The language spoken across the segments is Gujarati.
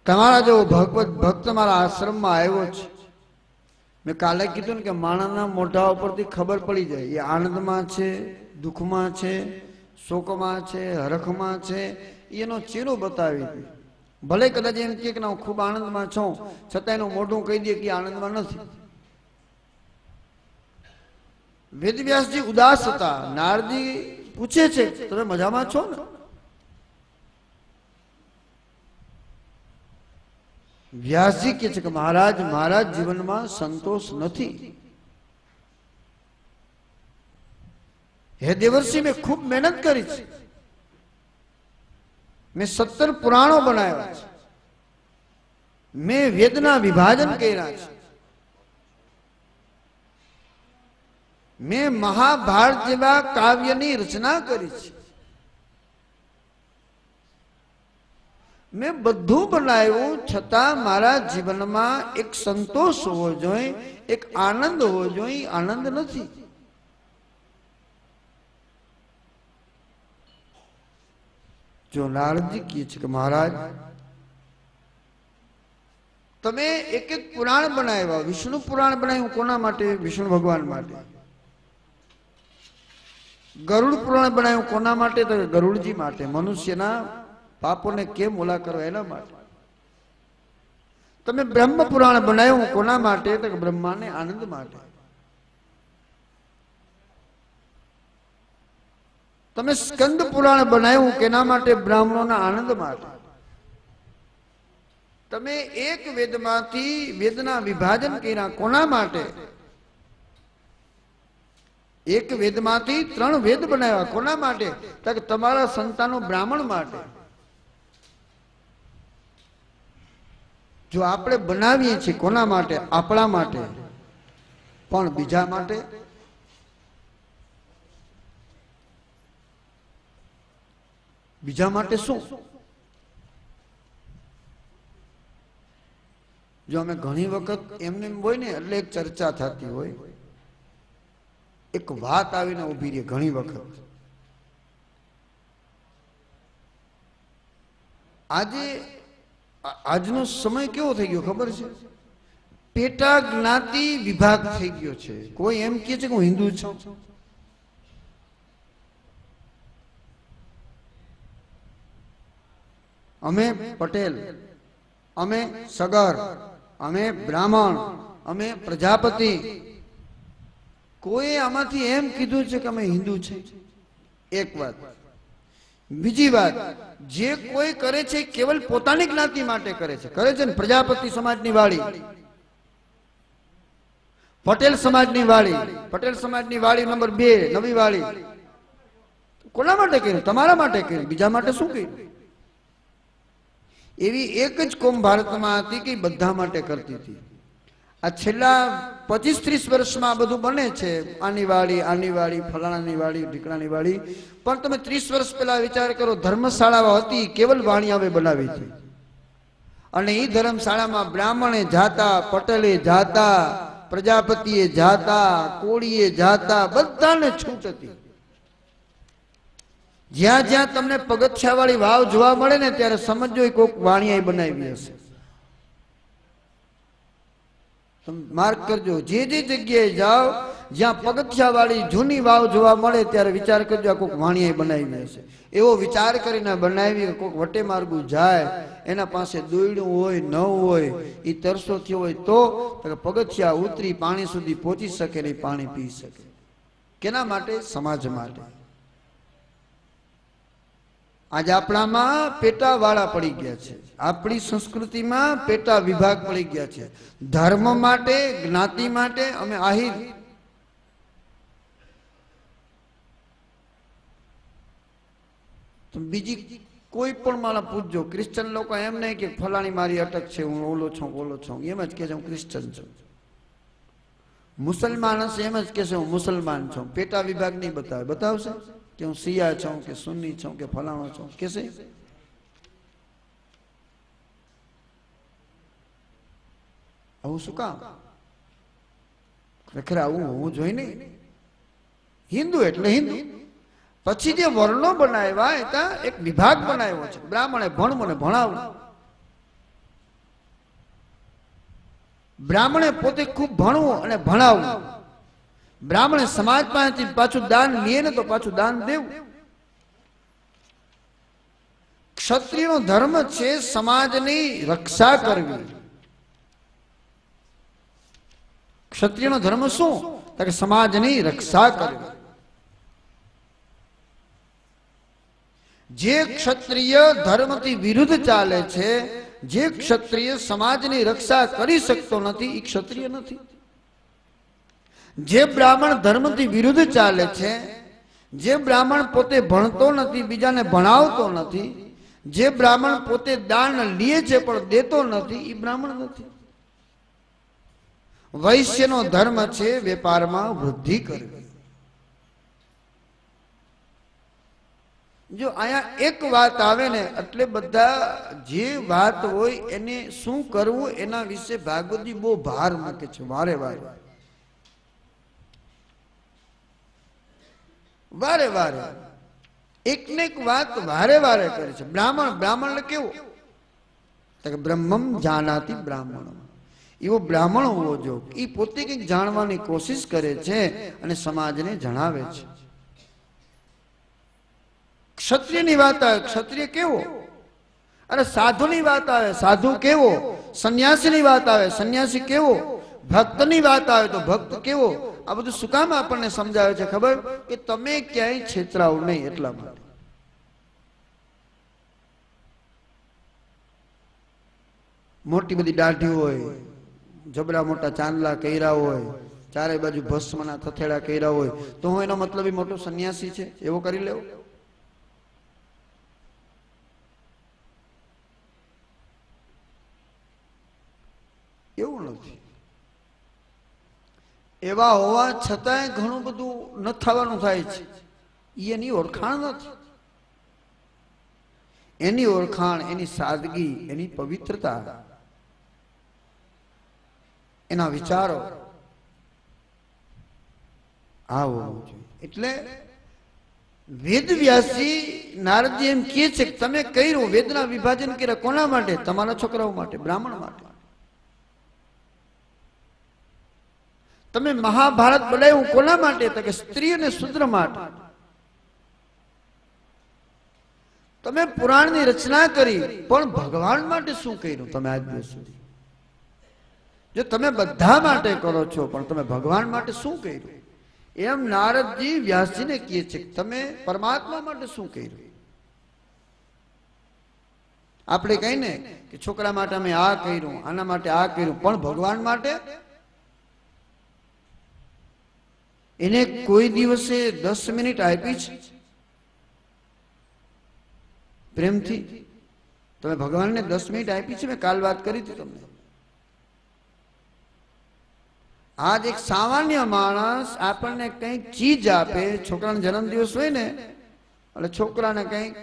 તમારા જેવો ભગવત ભક્ત મારા આશ્રમમાં આવ્યો છે. મેં કાલે કીધું ને કે માણસના મોઢા ઉપરથી ખબર પડી જાય એ આનંદમાં છે, દુઃખમાં છે, શોકમાં છે, હરખમાં છે, એનો ચહેરો બતાવી દે. ભલે કદાચ એમ કે હું ખૂબ આનંદમાં છું, છતાં એનું મોઢું કહી દે કે આનંદમાં નથી. વેદવ્યાસજી ઉદાસ હતા. નારદજી પૂછે છે તમે મજામાં છો ને? વ્યાસજી કહે છે કે મહારાજ, મારા જીવનમાં સંતોષ નથી. હે દેવર્ષિ, મેં ખૂબ મહેનત કરી છે. મેં 17 પુરાણો બનાવ્યા છે. મેં વેદના વિભાજન કર્યા છે. મેં મહાભારત જેવા કાવ્યની રચના કરી છે. મેં બધું બનાવ્યું, છતાં મારા જીવનમાં એક સંતોષ હોવો જોઈએ, એક આનંદ હોવો જોઈએ. આનંદ નથી. જો નારદજી કહે છે કે મહારાજ, તમે એક એક પુરાણ બનાવ્યા. વિષ્ણુ પુરાણ બનાવ્યું કોના માટે? વિષ્ણુ ભગવાન માટે. ગરુડ પુરાણ બનાવ્યું કોના માટે? તો ગરુડજી માટે. મનુષ્યના પાપોને કેમ ઓલા કરો એના માટે. તમે બ્રહ્મ પુરાણ બનાવ્યું કોના માટે? તો બ્રહ્માને આનંદ માટે. તમે સ્કંદ પુરાણ બનાવ્યું કેના માટે? બ્રાહ્મણોના આનંદ માટે. તમે એક વેદમાંથી વેદના વિભાજન કર્યા કોના માટે? એક વેદમાંથી 3 વેદ બનાવ્યા કોના માટે? તો તમારા સંતાનો બ્રાહ્મણ માટે. જો આપણે બનાવીએ છીએ કોના માટે? આપણા માટે. પણ બીજા માટે? બીજા માટે શું? જો અમે ઘણી વખત એમને હોય ને એટલે એક ચર્ચા થતી હોય, એક વાત આવીને ઉભી રહે. ઘણી વખત આજનો સમય કેવો થઈ ગયો ખબર છે? પેટા જ્ઞાતિ વિભાગ થઈ ગયો છે. કોઈ એમ કહે છે કે હું હિન્દુ છું, અમે પટેલ, અમે સગર, અમે બ્રાહ્મણ, અમે પ્રજાપતિ. કોઈ આમાંથી એમ કીધું છે કે અમે હિન્દુ છે? એક વાત. બીજી વાત, જે કોઈ કરે છે કેવલ પોતાની જ્ઞાતિ માટે કરે છે. ને પ્રજાપતિ સમાજની વાળી, પટેલ સમાજની વાળી, પટેલ સમાજની વાળી નંબર 2 નવી વાળી. કોના માટે કર્યું? તમારા માટે કર્યું. બીજા માટે શું કર્યું? એવી એક જ કોમ ભારતમાં હતી કે બધા માટે કરતી હતી. આ છેલ્લા 25-30 વર્ષમાં આ બધું બને છે. આની વાળી, ફલાણાની વાળી, ઢીકણાની વાળી. પણ તમે 30 વર્ષ પહેલા વિચાર કરો, ધર્મશાળા હતી, કેવલ વાણિયાએ બનાવી હતી. અને એ ધર્મશાળામાં બ્રાહ્મણે જાતા, પટેલે જાતા, પ્રજાપતિએ જાતા, કોળીએ જાતા, બધાને છૂટ હતી. જ્યાં જ્યાં તમને પગથિયા વાળી વાવ જોવા મળે ને ત્યારે સમજો કોઈક વાણિયાએ બનાવી હશે. તમે માર્ક કરજો, જે જગ્યાએ જાઓ જ્યાં પગથિયા વાળી જૂની વાવ જોવા મળે ત્યારે વિચાર કરજો આ કોઈક વાણિયાએ બનાવી હશે. એવો વિચાર કરીને બનાવી. કોઈક વટે માર્ગું જાય, એના પાસે દોયડું હોય ન હોય, એ તરસો થયો હોય તો પગથિયા ઉતરી પાણી સુધી પહોંચી શકે ને પાણી પી શકે. કેના માટે? સમાજ માટે. આજે આપણામાં પેટા વાળા પડી ગયા છે. આપણી સંસ્કૃતિમાં પેટા વિભાગ પડી ગયા છે. ધર્મ માટે, જ્ઞાતિ માટે અમે આહિર. બીજી કોઈ પણ મારા પૂછજો, ક્રિશ્ચન લોકો એમ નહીં કે ફલાણી મારી અટક છે, હું ઓલો છું, એમ જ કે છે હું ક્રિશ્ચન છું. મુસલમાન હશે એમ જ કે છે હું મુસલમાન છું. પેટા વિભાગ નહીં બતાવે. બતાવશે કે હું શિયા છું, કે સુન્ની છું, કે ફલાણો છું, કેસે? આવું શું કામ? ખરેખર આવું હોવું જોઈએ નહીં. હિન્દુ એટલે હિન્દુ. પછી જે વર્ણો બનાવ્યા, એક વિભાગ બનાવ્યો છે. બ્રાહ્મણે ભણવું ને ભણાવવું. બ્રાહ્મણે પોતે ખૂબ ભણવું અને ભણાવવું. બ્રાહ્મણે સમાજ પાસેથી પાછું દાન લે ને તો પાછું દાન દેવું. ક્ષત્રિયનો ધર્મ છે સમાજની રક્ષા કરવી. ક્ષત્રિયનો ધર્મ શું? તો કે સમાજની રક્ષા કરવી. જે ક્ષત્રિય ધર્મથી વિરુદ્ધ ચાલે છે, જે ક્ષત્રિય સમાજની રક્ષા કરી શકતો નથી, એ ક્ષત્રિય નથી. જે બ્રાહ્મણ ધર્મથી વિરુદ્ધ ચાલે છે, જે બ્રાહ્મણ પોતે ભણતો નથી, બીજાને ભણાવતો નથી, જે બ્રાહ્મણ પોતે દાન લે છે પણ દેતો નથી, એ બ્રાહ્મણ નથી. વૈશ્યનો ધર્મ છે વેપારમાં વૃદ્ધિ કરવી. જો અહીંયા એક વાત આવે ને એટલે બધા જે વાત હોય એને શું કરવું એના વિશે ભાગવતજી બહુ ભાર મૂકે છે. વારે વારે વારે વારે એક ને એક વાત વારે વારે કરે છે. બ્રાહ્મણ એટલે કેવો? તો કે બ્રહ્મમ જાનાતિ બ્રાહ્મણ. એવો બ્રાહ્મણ હોવો જો એ પોતે કંઈક જાણવાની કોશિશ કરે છે અને સમાજને જણાવે છે. ક્ષત્રિયની વાત આવે, ક્ષત્રિય કેવો? અરે સાધુની વાત આવે, સાધુ કેવો? સંન્યાસીની વાત આવે, સંન્યાસી કેવો? ભક્તની વાત આવે તો ભક્ત કેવો? આ બધું શું કામ આપણને સમજાવે છે ખબર? કે તમે ક્યાંય છેતરાવ નહીં એટલા માટે. મોટી બધી દાઢી હોય, જબરા મોટા ચાંદલા કર્યા હોય, ચારે બાજુ ભસ્મના થથેડા કર્યા હોય તો હું એનો મતલબ એ મોટો સંન્યાસી છે એવો કરી લેવો? એવું નથી. એવા હોવા છતાંય ઘણું બધું ન થવાનું થાય છે. એની ઓળખાણ નથી. એની ઓળખાણ એની સાદગી, એની પવિત્રતા, એના વિચારો આવો. એટલે વેદ વ્યાસી નારદજી એમ કહે છે કે તમે કર્યું વેદના વિભાજન કર્યા કોના માટે? તમારા છોકરાઓ માટે, બ્રાહ્મણ માટે. તમે મહાભારત બનાવ્યું કોના માટે? તો કે સ્ત્રી અને શુદ્ર માટે. તમે પુરાણની રચના કરી પણ ભગવાન માટે શું કર્યું તમે આજ દિવસ સુધી? જો તમે બધા માટે કરો છો પણ તમે ભગવાન માટે શું કર્યું? એમ નારદજી વ્યાસજીને કહે છે કે તમે પરમાત્મા માટે શું કર્યું? આપણે કહીને કે છોકરા માટે અમે આ કર્યું, આના માટે આ કર્યું, પણ ભગવાન માટે એને કોઈ દિવસે 10 મિનિટ આપી છે પ્રેમથી? તમે ભગવાનને 10 મિનિટ આપી છે? મેં કાલ વાત કરી હતી તમને. આજ એક સામાન્ય માણસ આપણને કંઈક ચીજ આપે, છોકરાનો જન્મદિવસ હોય ને એટલે છોકરાને કંઈક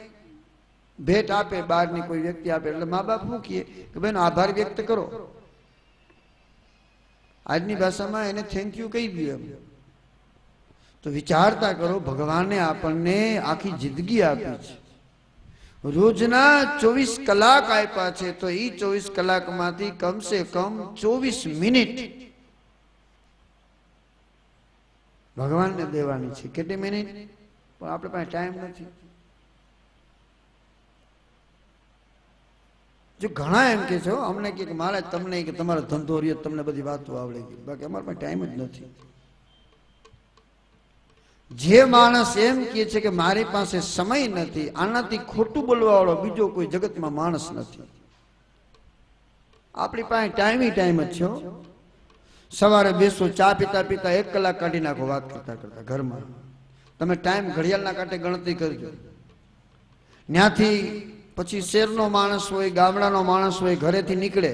ભેટ આપે, બહારની કોઈ વ્યક્તિ આપે એટલે મા બાપ શું કહે કે બેન આભાર વ્યક્ત કરો. આજની ભાષામાં એને થેન્ક યુ કહી દઉં એમ. તો વિચારતા કરો, ભગવાને આપણને આખી જિંદગી આપી છે, રોજના 24 કલાક આપ્યા છે, તો એ 24 કલાકમાંથી કમસે કમ 24 મિનિટ ભગવાનને દેવાની છે. કેટલી મિનિટ? પણ આપણે પાસે ટાઈમ નથી. જો ઘણા એમ કે છો અમને કે મારે તમને કે તમારો ધંધો રહ્યો તમને બધી વાતો આવડે ગઈ, બાકી અમારા પાસે ટાઈમ જ નથી. જે માણસ એમ કહે છે કે મારી પાસે સમય નથી, આનાથી ખોટું બોલવા વાળો બીજો કોઈ જગતમાં માણસ નથી. આપણી પાસે ટાઈમ જ છે. સવારે બેસો, ચા પીતા પીતા 1 કલાક કાઢી નાખો વાત કરતા કરતા ઘરમાં. તમે ટાઈમ ઘડિયાળના કાંઠે ગણતરી કરજો. ત્યાંથી પછી શહેરનો માણસ હોય, ગામડાનો માણસ હોય, ઘરેથી નીકળે,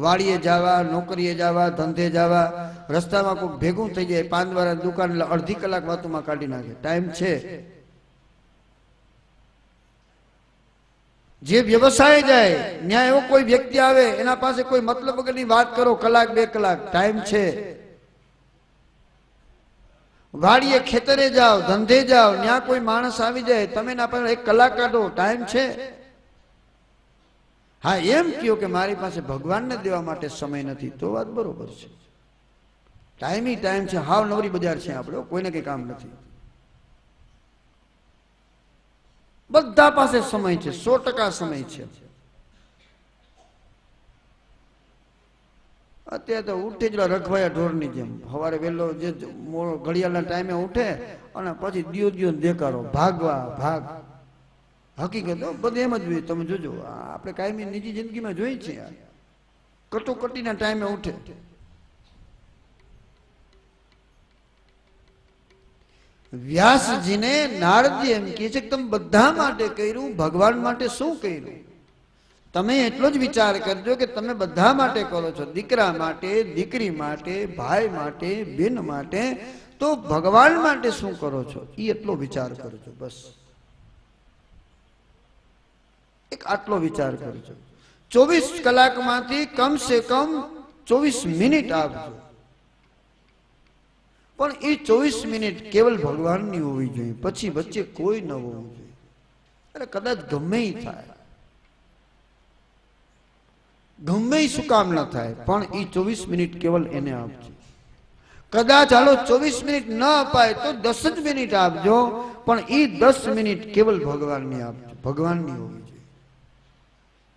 વાડીએ જવા, નોકરીએ જવા, ધંધે જવા, રસ્તામાં કોઈ ભેગું થઈ જાય, પાંદવારા દુકાન, અડધી કલાક વાતોમાં કાઢી નાખે. ટાઈમ છે? જે વ્યવસાય જાય ત્યાં એવો કોઈ વ્યક્તિ આવે એના પાસે કોઈ મતલબ વગરની વાત કરો, કલાક 2 કલાક. ટાઈમ છે? વાડીએ ખેતરે જાઓ, ધંધે જાઓ, ત્યાં કોઈ માણસ આવી જાય, તમે એના પાસે 1 કલાક કાઢો. ટાઈમ છે? હા એમ કયો કે મારી પાસે ભગવાનને દેવા માટે સમય નથી, તો વાત બરોબર છે. ટાઈમ છે, હાવ નવરી બજાર છે આપણે, કોઈને કઈ કામ નથી. બધા પાસે સમય છે, 100% સમય છે. અત્યારે તો ઉઠે જ રખવાયા ઢોરની જેમ, સવારે વહેલો જે ઘડિયાળના ટાઈમે ઉઠે અને પછી દિયો દેખાડો, ભાગ. હકીકત બધું એમ જ જોઈએ. તમે જોજો, આપણે કાયમી નિજી જિંદગીમાં જોઈ છે, કટોકટીના ટાઈમે ઉઠે. વ્યાસજીને નારદજી એમ કહે છે કે તમે બધા માટે કર્યું, ભગવાન માટે શું કર્યું? તમે એટલો જ વિચાર કરજો કે તમે બધા માટે કરો છો, દીકરા માટે, દીકરી માટે, ભાઈ માટે, બેન માટે, તો ભગવાન માટે શું કરો છો એ એટલો વિચાર કરજો. બસ એક આટલો વિચાર કરજો. 24 કલાકમાંથી કમસે કમ 24 મિનિટ આપજો, પણ એ 24 મિનિટ કેવલ ભગવાનની હોવી જોઈએ, પછી વચ્ચે કોઈ ન હોવું જોઈએ. અરે કદાચ ગમે થાય, ગમે શું કામ ન થાય, પણ એ 24 મિનિટ કેવલ એને આપજો. કદાચ હાલો 24 મિનિટ ન અપાય તો 10 જ મિનિટ આપજો, પણ એ 10 મિનિટ કેવલ ભગવાનની આપજો, ભગવાનની હોવી જોઈએ.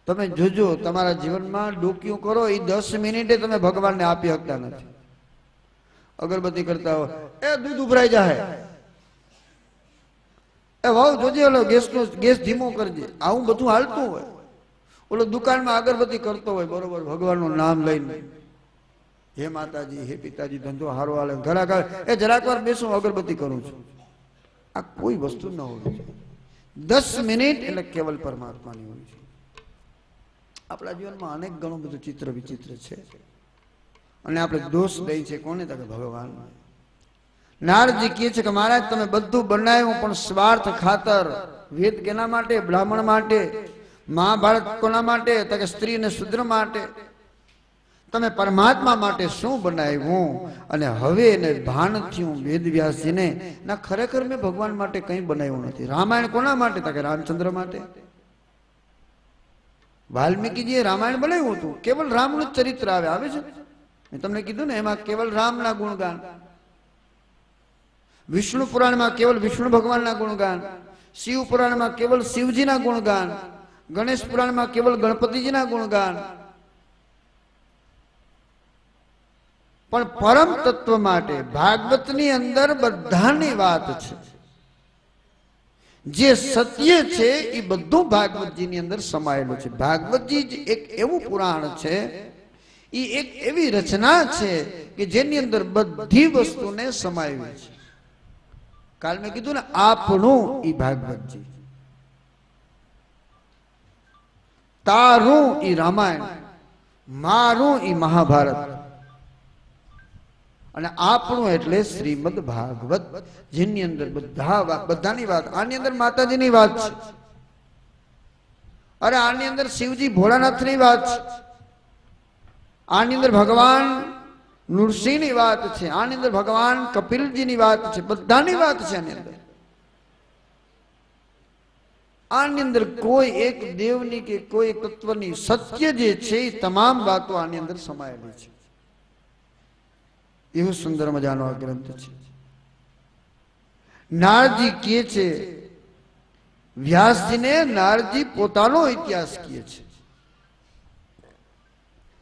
તમે જોજો તમારા જીવનમાં ડોક્યું કરો, એ 10 મિનિટે તમે ભગવાનને આપી શકતા નથી. અગરબત્તી કરતા હોય, એ દૂધ ઉભરાઈ જાય, એ વાવ જોજે, ઓલો ગેસ ધીમો કરજે, આવું બધું હાલતું હોય. ઓલો દુકાનમાં અગરબત્તી કરતો હોય, બરોબર, ભગવાનનું નામ લઈને, હે માતાજી, હે પિતાજી, ધંધો હારો હાલે, ઘરા ઘર, એ જરાક વાર બેસું, અગરબત્તી કરું છું. આ કોઈ વસ્તુ ન હોવી જોઈએ. 10 મિનિટ એટલે કેવલ પરમાત્માની હોવી જોઈએ. આપણા જીવનમાં અનેક ઘણું બધું ચિત્ર વિચિત્ર છે, અને આપણે દોષ દઈ છે કોને? તો ભગવાન. નારદજી કહે છે કે મહારાજ તમે બધું બનાવ્યું, પણ સ્વાર્થ ખાતર. વેદ કેના માટે? બ્રાહ્મણ માટે. મહાભારત કોના માટે? તો કે સ્ત્રી અને શુદ્ર માટે. તમે પરમાત્મા માટે શું બનાવ્યું? અને હવે એને ભાન થયું વેદવ્યાસજીને, ના ખરેખર મેં ભગવાન માટે કંઈ બનાવ્યું નથી. રામાયણ કોના માટે? તો કે રામચંદ્ર માટે. વાલ્મીકીજીએ રામાયણ બનાવ્યું હતું, કેવલ રામનું જ ચરિત્ર આવે છે. મેં તમને કીધું ને, એમાં કેવલ રામના ગુણગાન. વિષ્ણુ પુરાણમાં કેવલ વિષ્ણુ ભગવાનના ગુણગાન. શિવ પુરાણમાં કેવલ શિવજીના ગુણગાન. ગણેશ પુરાણમાં કેવલ ગણપતિજીના ગુણગાન. પણ પરમ તત્વ માટે ભાગવતની અંદર બધાની વાત છે. જે સત્ય છે એ બધું ભાગવતજીની અંદર સમાયેલું છે. ભાગવતજી જ એક એવું પુરાણ છે, એ એક એવી રચના છે કે જેની અંદર બધી વસ્તુને સમાવી છે. કાલ મેં કીધું ને, આપણું ઈ ભાગવતજી, તારું ઈ રામાયણ, મારું ઈ મહાભારત, અને આપણું એટલે શ્રીમદ ભાગવત, જેની અંદર બધાની વાત. આની અંદર માતાજીની વાત છે, અરે આની અંદર શિવજી ભોળાનાથની વાત છે, આની અંદર ભગવાન નૃસિંહની વાત છે, આની અંદર ભગવાન કપિલજીની વાત છે, બધાની વાત છે આની અંદર. આની અંદર કોઈ એક દેવની કે કોઈ એક તત્વની, સત્ય જે છે એ તમામ વાતો આની અંદર સમાયેલી છે. એવું સુંદર મજાનો આ ગ્રંથ છે. નારદજી કહે છે, વ્યાસજીને નારદજી પોતાનો ઇતિહાસ કહે છે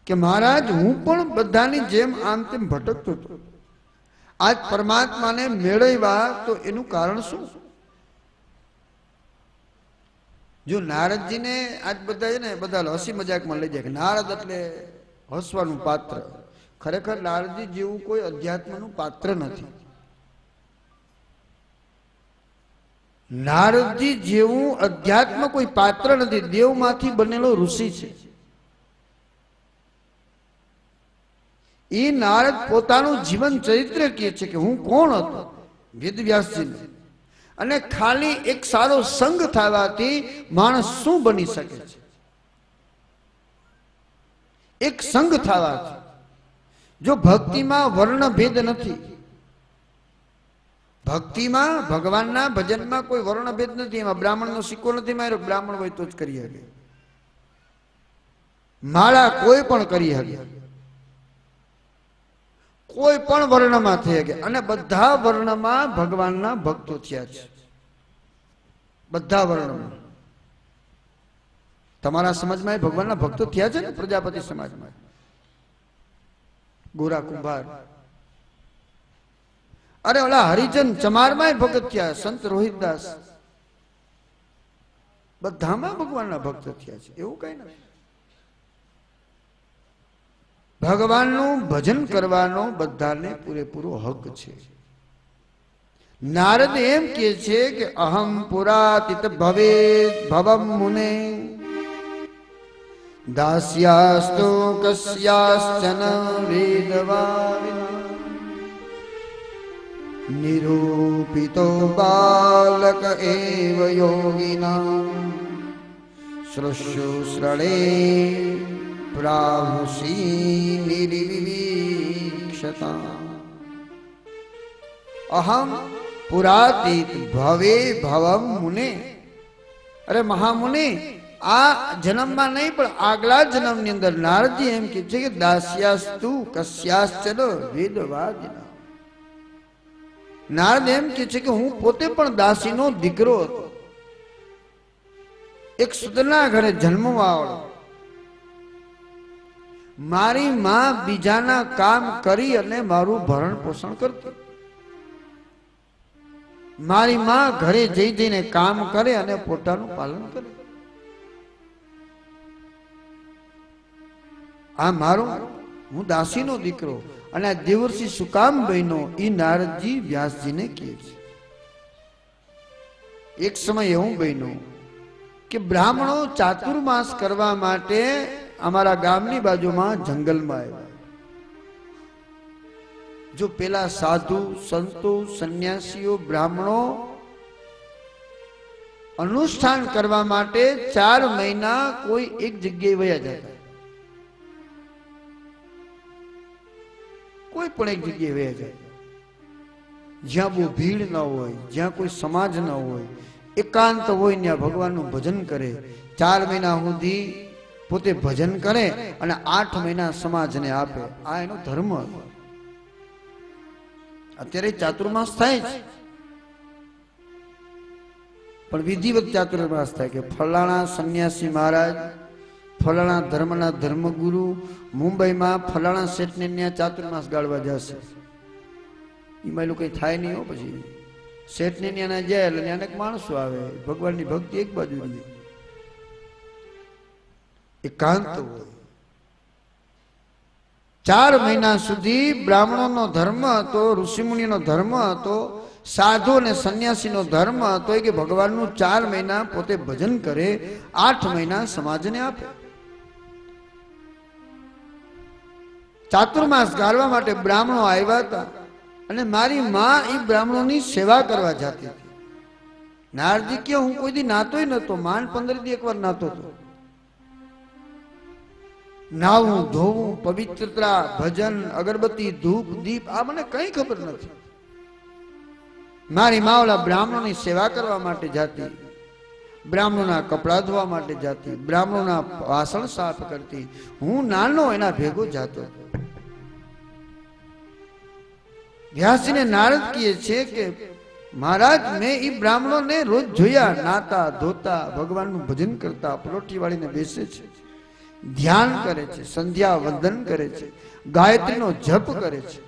કે મહારાજ, હું પણ બધાની જેમ આમ તેમ ભટકતો હતો. આજ પરમાત્માને મેળવ્યા તો એનું કારણ શું? જો નારદજીને આજ બધા છે ને, બધા હસી મજાકમાં લઈ જાય કે નારદ એટલે હસવાનું પાત્ર. ખરેખર નારદજી જેવું કોઈ અધ્યાત્મનું પાત્ર નથી. નારદજી જેવું અધ્યાત્મ કોઈ પાત્ર નથી. દેવમાંથી બનેલો ઋષિ છે. એ નારદ પોતાનું જીવન ચરિત્ર કહે છે કે હું કોણ હતો વેદવ્યાસજીને, અને ખાલી એક સારો સંગ થવાથી માણસ શું બની શકે છે. એક સંગ થવાથી, જો ભક્તિમાં વર્ણ ભેદ નથી, ભક્તિમાં ભગવાનના ભજનમાં કોઈ વર્ણ ભેદ નથી. એમાં બ્રાહ્મણનો સિક્કો નથી માર્યો, બ્રાહ્મણ હોય તો જ કરી શકે. માળા કોઈ પણ કરી શકે, કોઈ પણ વર્ણમાં થઈ શકે, અને બધા વર્ણમાં ભગવાનના ભક્તો થયા છે. બધા વર્ણમાં. તમારા સમાજમાં ભગવાનના ભક્તો થયા છે ને, પ્રજાપતિ સમાજમાં ગોરા કુંભાર, અરે ઓલા હરિજન ચમારમાં ભગત થયા, સંત રોહિતદાસ, બધામાં ભગવાનના ભક્ત થયા છે. એવું કઈ નથી. ભગવાનનું ભજન કરવાનો બધાને પૂરેપૂરો હક છે. નારદ એમ કે છે કે અહમ પુરાતિત ભવે ભવમ મુને દાસ્યાસ્તો કસ્યાશ્ચન વેદવાવિના નિરૂપિતો બાલક એવ યોગિના શ્રુશ્રુશ્રણે પ્રાહુષી નિર્વિવીક્ષતા. અહમ પુરાતીત ભવે ભવમ મુને. અરે મહામુનિ, આ જન્મમાં નહીં પણ આગલા જન્મની અંદર નારદજી એમ કે છે કે દાસ્યાસ્તુ કસ્યાશ્ચન વેદવાદિના. નારદ એમ કે છે કે હું પોતે પણ દાસીનો દીકરો હતો, એક સુદના ઘરે જન્મવાળો. મારી માં બીજાના કામ કરી અને મારું ભરણ પોષણ કરતી. મારી માં ઘરે જઈ જઈને કામ કરે અને પોતાનું પાલન કરે. આ મારો, હું દાસીનો દીકરો. અને આ દેવર્ષિ શું કામ બન્યો એ નારદજી વ્યાસજીને કહે છે. એક સમય એવું બન્યું કે બ્રાહ્મણો ચાતુર્માસ કરવા માટે અમારા ગામની બાજુમાં જંગલમાં આવ્યા. જો પેલા સાધુ સંતો સંન્યાસીઓ બ્રાહ્મણો અનુષ્ઠાન કરવા માટે 4 મહિના કોઈ એક જગ્યાએ વયા જતા, કોઈ પણ એક જગ્યાએ વયા જાય, જ્યાં બહુ ભીડ ન હોય, જ્યાં કોઈ સમાજ ન હોય, એકાંત હોય, ત્યાં ભગવાનનું ભજન કરે. 4 મહિના સુધી પોતે ભજન કરે અને 8 મહિના સમાજને આપે. આ એનો ધર્મ હતો. અત્યારે ચાતુર્માસ થાય છે, પણ વિધિવત ચાતુર્માસ થાય કે ફલાણા સંન્યાસી મહારાજ, ફલાણા ધર્મના ધર્મગુરુ મુંબઈમાં ફલાણા શેઠને ત્યાં ચાતુર્માસ ગાળવા જશે. એમાં એવું કઈ થાય નહીં. હો પછી શેઠને ત્યાં જાય એટલે અનેક માણસો આવે. ભગવાનની ભક્તિ એક બાજુ રહી, એકાંત હોય. 4 મહિના સુધી બ્રાહ્મણોનો ધર્મ હતો, ઋષિમુનિનો ધર્મ હતો, સાધુ અને સંન્યાસીનો ધર્મ હતો કે ભગવાનનું 4 મહિના પોતે ભજન કરે, 8 મહિના સમાજને આપે. ચાતુર્માસ ગાળવા માટે બ્રાહ્મણો આવ્યા હતા અને મારી માં એ બ્રાહ્મણોની સેવા કરવા જતી હતી. નારજી કે હું કોઈ દી નાતોય નતો, માંડ 15 દી એકવાર નાતો હતો. નાવું ધોવું, પવિત્રતા, ભજન, અગરબત્તી, ધૂપ, દીપ, આ મને કઈ ખબર નથી. મારી માં ઓલા બ્રાહ્મણોની સેવા કરવા માટે જાતી, બ્રાહ્મણોના કપડા ધોવા માટે જાતી, બ્રાહ્મણોના વાસણ સાફ કરતી. હું નાનો એના ભેગો જાતો. વ્યાસજીને નારદ કહે છે કે મહારાજ, મેં એ બ્રાહ્મણોને રોજ જોયા, નાતા ધોતા, ભગવાનનું ભજન કરતા, પલોઠી વાળીને બેસે છે, ધ્યાન કરે છે, સંધ્યા વંદન કરે છે, ગાયત્રીનો જપ કરે છે.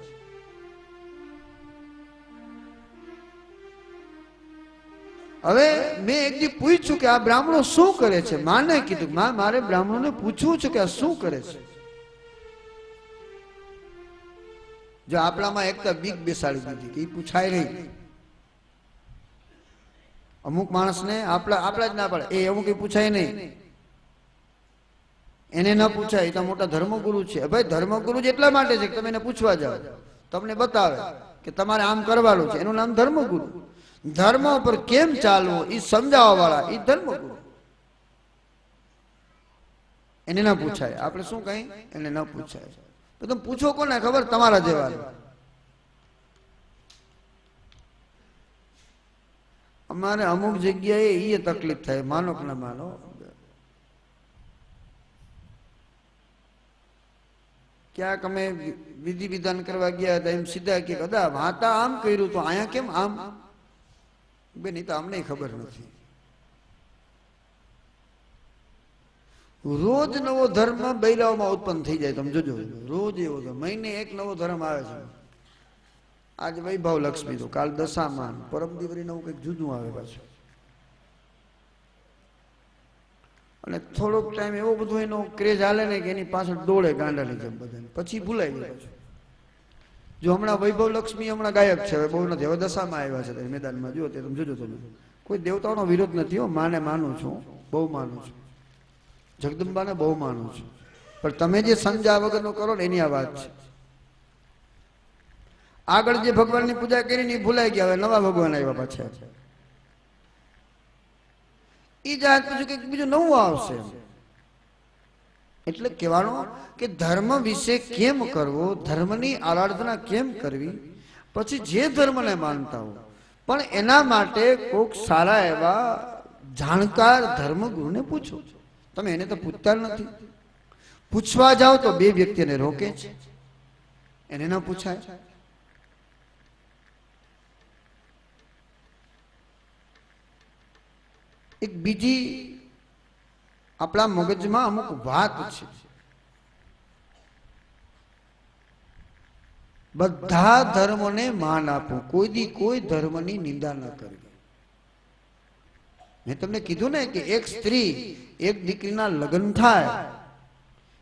હવે મેં એક દી પૂછ્યું કે આ બ્રાહ્મણો શું કરે છે. માને કીધું, માં મારે બ્રાહ્મણોને પૂછવું છે કે આ શું કરે છે. જો આપણામાં એકતા બીક બેસાડી દીધી કે એ પૂછાય નહીં. અમુક માણસને આપણા જ ના પડે, એ અમુક પૂછાય નહીં, એને ન પૂછાય. તો મોટા ધર્મગુરુ છે. ભાઈ ધર્મગુરુ જ એટલા માટે છે કે તમે એને પૂછવા જાઓ, તમને બતાવે કે તમારે આમ કરવાનું છે. એનું નામ ધર્મગુરુ. ધર્મ પર કેમ ચાલવું એ સમજાવવા વાળા એ ધર્મગુરુ. એને ન પૂછાય. આપણે શું કઈ, એને ન પૂછાય. તો તમે પૂછો કોને ખબર? તમારા જેવા. અમારે અમુક જગ્યાએ એ તકલીફ થાય, માનો કે ના માનો. ક્યાંક અમે વિધિ વિધાન કરવા ગયા હતા, એમ સીધા કે કદા વાતા આમ કર્યું તો અહીંયા કેમ આમ? બેન, એ તો અમને ખબર નથી. રોજ નવો ધર્મ બૈરાઓમાં ઉત્પન્ન થઈ જાય, તમે જોજો. રોજ એવો છે, મહિને એક નવો ધર્મ આવે છે. આજ વૈભવ લક્ષ્મી તો, કાલ દશામાન, પરમ દિવરી નવું કંઈક જુદું આવે પાછું. અને થોડોક ટાઈમ એવો બધો એનો ક્રેઝ હાલે ને કે એની પાછળ દોડે ગાંડાની જેમ બધાને, પછી ભૂલાઈ જાય પાછું. જો હમણાં વૈભવ લક્ષ્મી હમણાં ગાયબ છે, હવે બહુ નથી, હવે દશામાં આવ્યા છે મેદાનમાં. જુઓ તે તમે જોજો. તમે કોઈ દેવતાઓનો વિરોધ નથી હો, માને માનું છું, બહુ માનું છું, જગદંબાને બહુ માનું છું, પણ તમે જે સમજા વગરનું કરો ને એની આ વાત છે. આગળ જે ભગવાનની પૂજા કરીને એ ભૂલાઈ ગયા, હવે નવા ભગવાન આવ્યા પાછા. એ જાત પછી કંઈક બીજું નવું આવશે. એટલે કહેવાનું કે ધર્મ વિશે કેમ કરવો, ધર્મની આરાધના કેમ કરવી, પછી જે ધર્મને માનતા હો, પણ એના માટે કોઈક સારા એવા જાણકાર ધર્મગુરુને પૂછો. તમે એને તો પૂછતા નથી. પૂછવા જાઓ તો બે વ્યક્તિને રોકે છે, એને ન પૂછાય. એક બીજી આપણા મગજમાં અમુક વાત છે. બધા ધર્મોને માન આપવું, કોઈ દી કોઈ ધર્મની નિંદા ન કરવી. મેં તમને કીધું ને કે એક સ્ત્રી, એક દીકરીના લગ્ન થાય,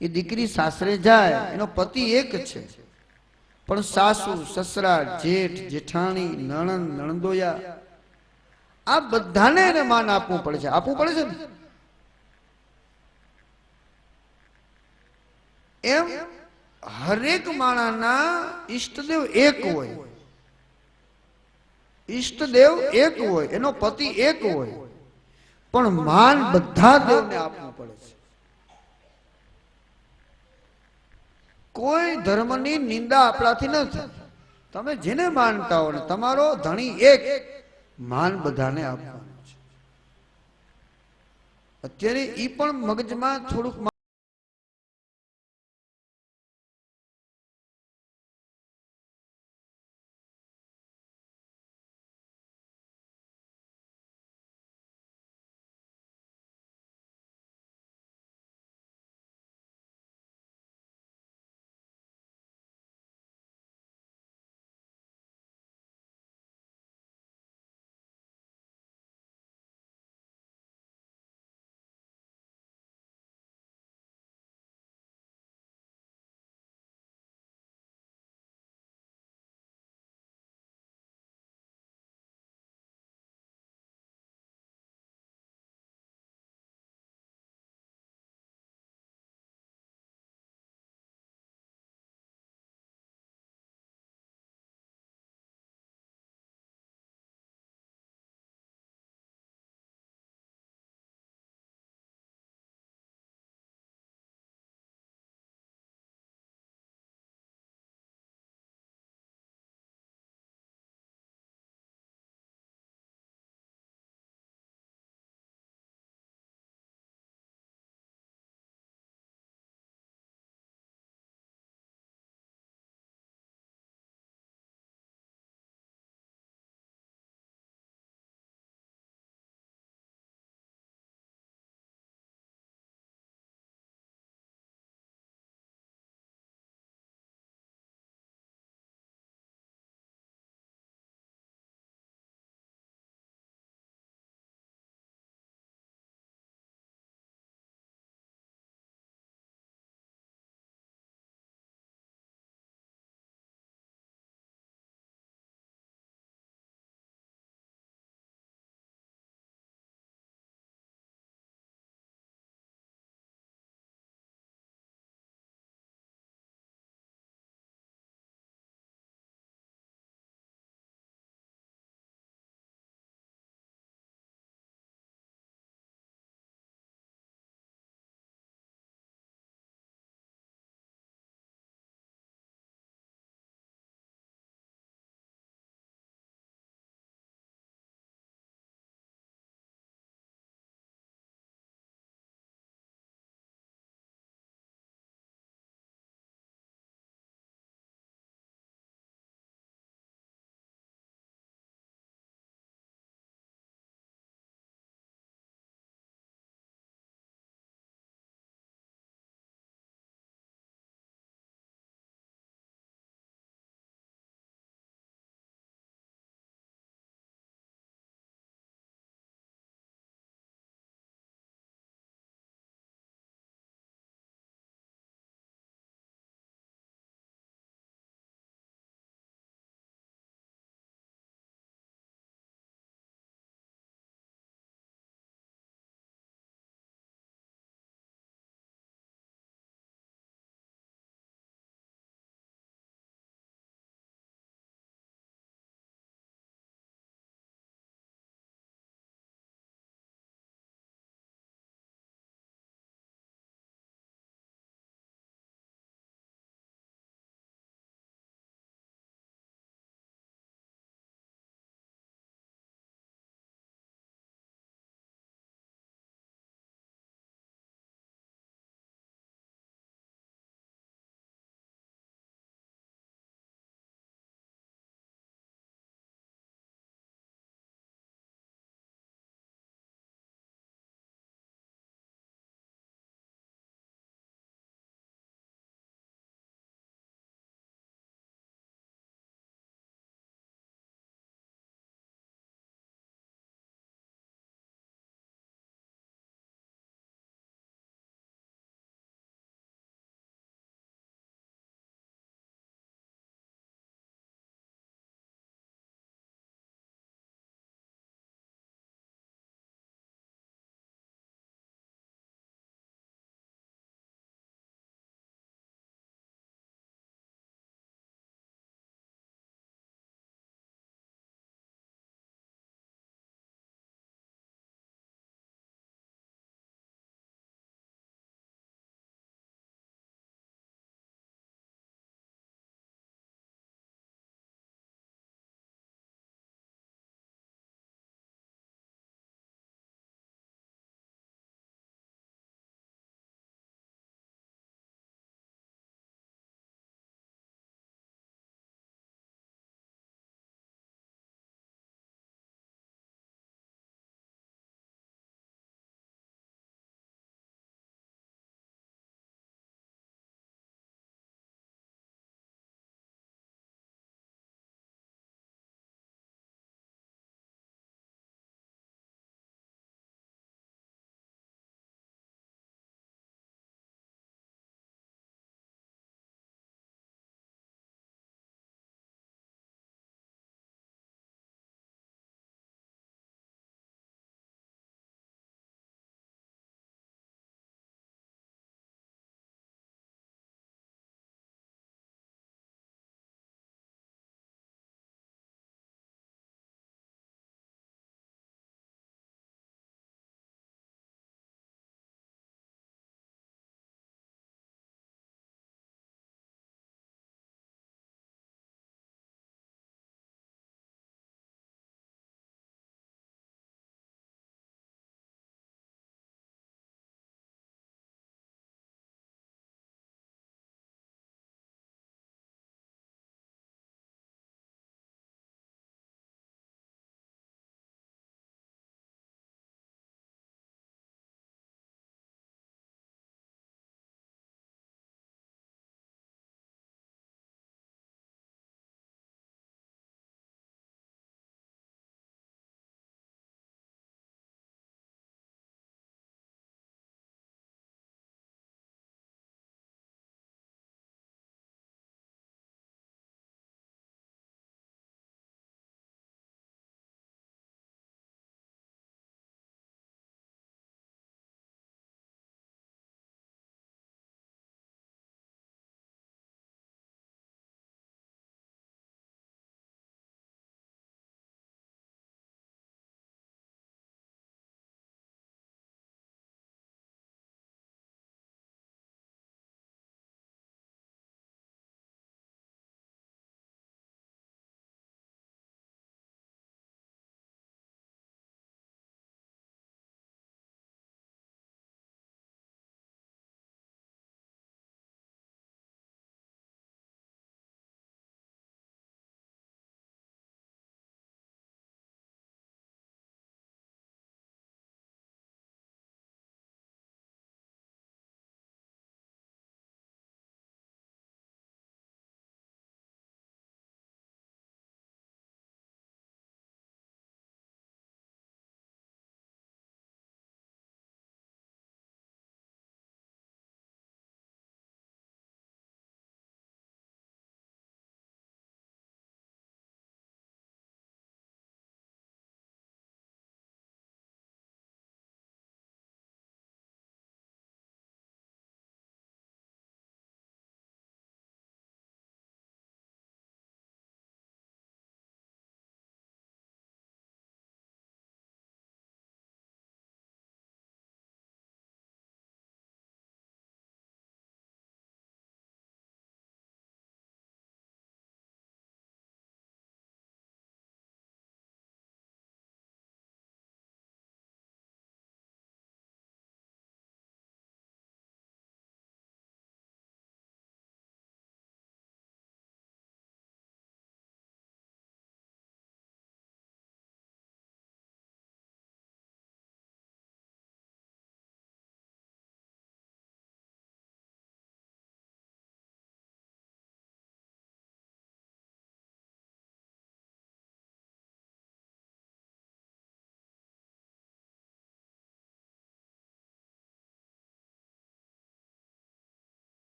એ દીકરી સાસરે જાય, એનો પતિ એક છે, પણ સાસુ, સસરા, જેઠ, જેઠાણી, નણંદ, નણંદોયા, આ બધાને એને માન આપવું પડે છે. આપવું પડે છે ને? એમ હરેક માણસના ઈષ્ટદેવ એક હોય, ઈષ્ટદેવ એક હોય, એનો પતિ એક હોય, પણ માન બધા દેવને આપવું પડે છે. કોઈ ધર્મની નિંદા આપણાથી ન થાય. તમે જેને માનતા હો ને, તમારો ધણી એક, માન બધાને આપવાનું છે. અત્યારે ઈ પણ મગજમાં થોડુંક